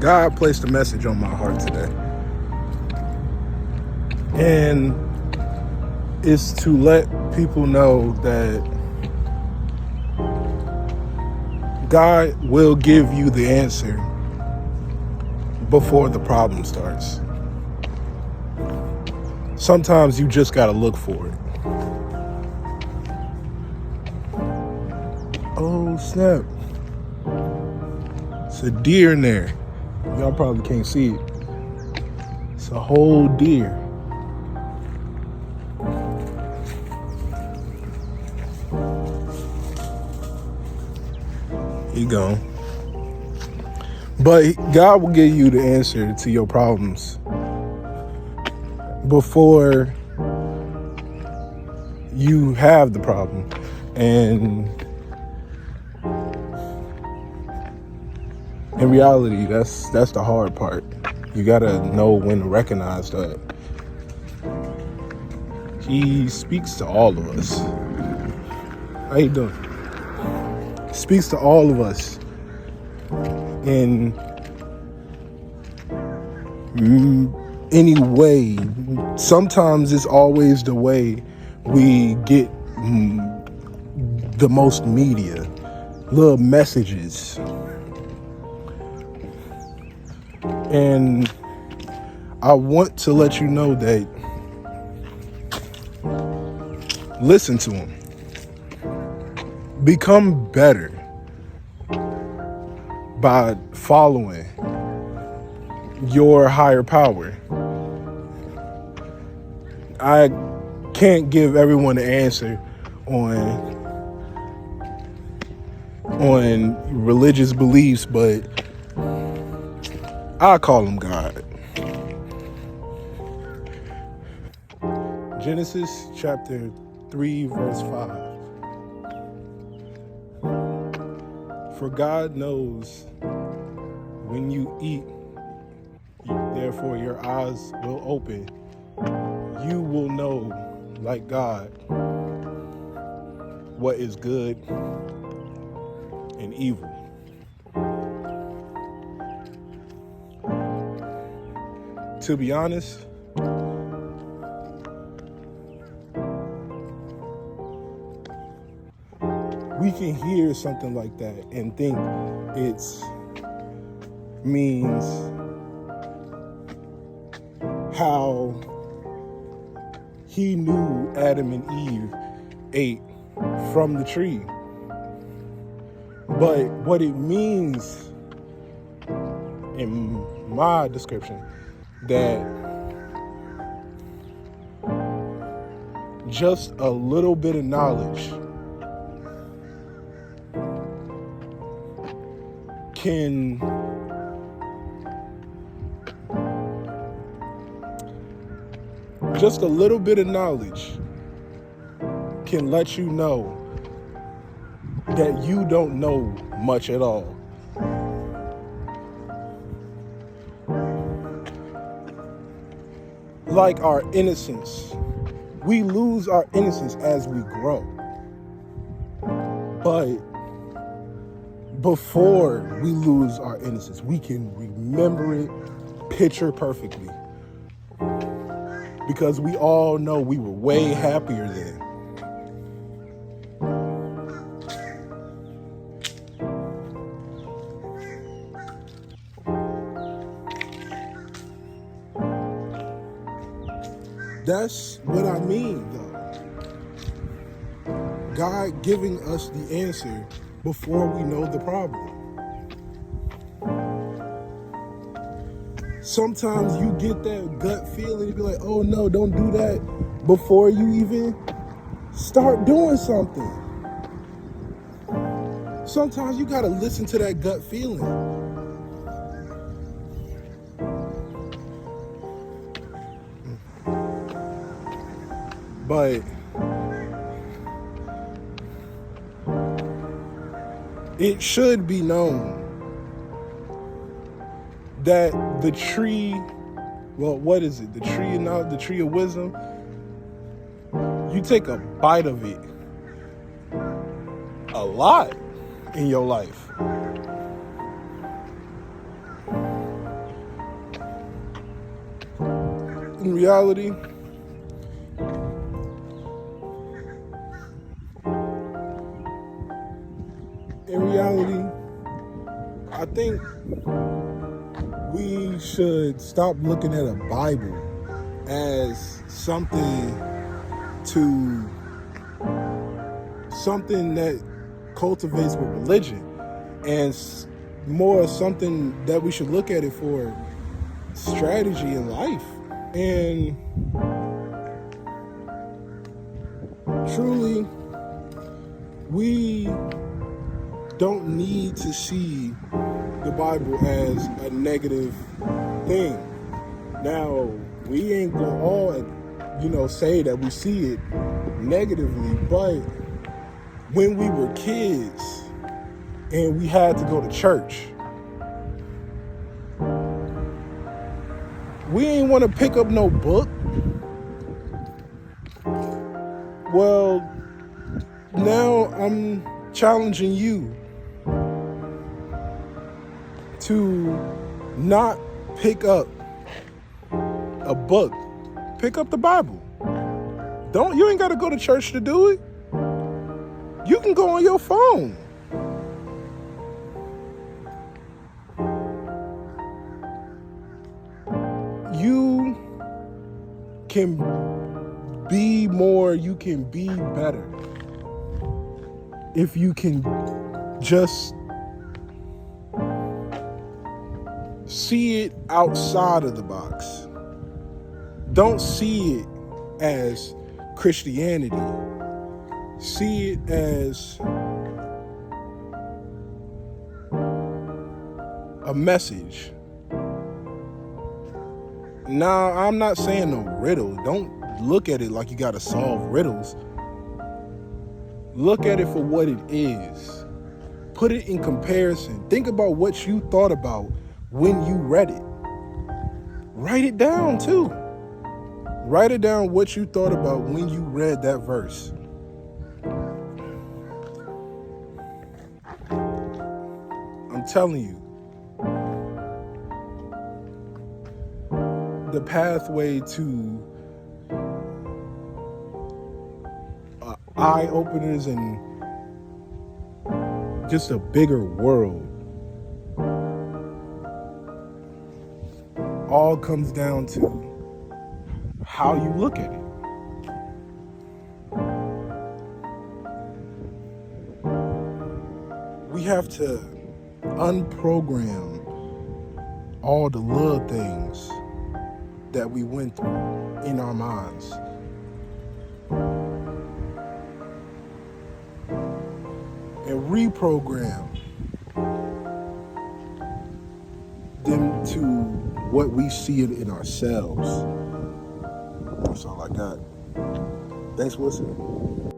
God placed a message on my heart today. And it's to let people know that God will give you the answer before the problem starts. Sometimes you just gotta look for it. Oh snap. It's a deer in there. Y'all probably can't see it. It's a whole deer. He gone. But God will give you the answer to your problems before you have the problem. And in reality, that's the hard part. You gotta know when to recognize that He speaks to all of us. How you doing? He speaks to all of us in any way. Sometimes it's always the way we get the most media, little messages. And I want to let you know that listen to him. Become better by following your higher power. I can't give everyone an answer on religious beliefs, but I call him God. Genesis chapter 3 verse 5. For God knows when you eat, therefore your eyes will open. You will know, like God, what is good and evil. To be honest, we can hear something like that and think it's means how he knew Adam and Eve ate from the tree. But what it means in my description, that just a little bit of knowledge can let you know that you don't know much at all. Like our innocence. We lose our innocence as we grow. But before we lose our innocence, we can remember it picture perfectly. Because we all know we were way happier then. That's what I mean, though. God giving us the answer before we know the problem. Sometimes you get that gut feeling, you be like, oh no, don't do that, before you even start doing something. Sometimes you gotta listen to that gut feeling. But it should be known that the tree, well, what is it? The tree of wisdom, you take a bite of it a lot in your life. in reality, I think we should stop looking at a Bible as something that cultivates with religion, and more something that we should look at it for strategy in life. And truly, we don't need to see the Bible as a negative thing. Now, we ain't gonna all, say that we see it negatively, but when we were kids and we had to go to church, we ain't want to pick up no book. Well, now I'm challenging you to not pick up a book. Pick up the Bible. You ain't got to go to church to do it. You can go on your phone. You can be more, you can be better if you can just see it outside of the box. Don't see it as Christianity. See it as a message. Now, I'm not saying no riddle. Don't look at it like you got to solve riddles. Look at it for what it is. Put it in comparison. Think about what you thought about when you read it. Write it down too. Write it down what you thought about when you read that verse. I'm telling you, the pathway to eye openers and just a bigger world all comes down to how you look at it. We have to unprogram all the little things that we went through in our minds. And reprogram them to what we see it in ourselves. That's all I got. Thanks for listening.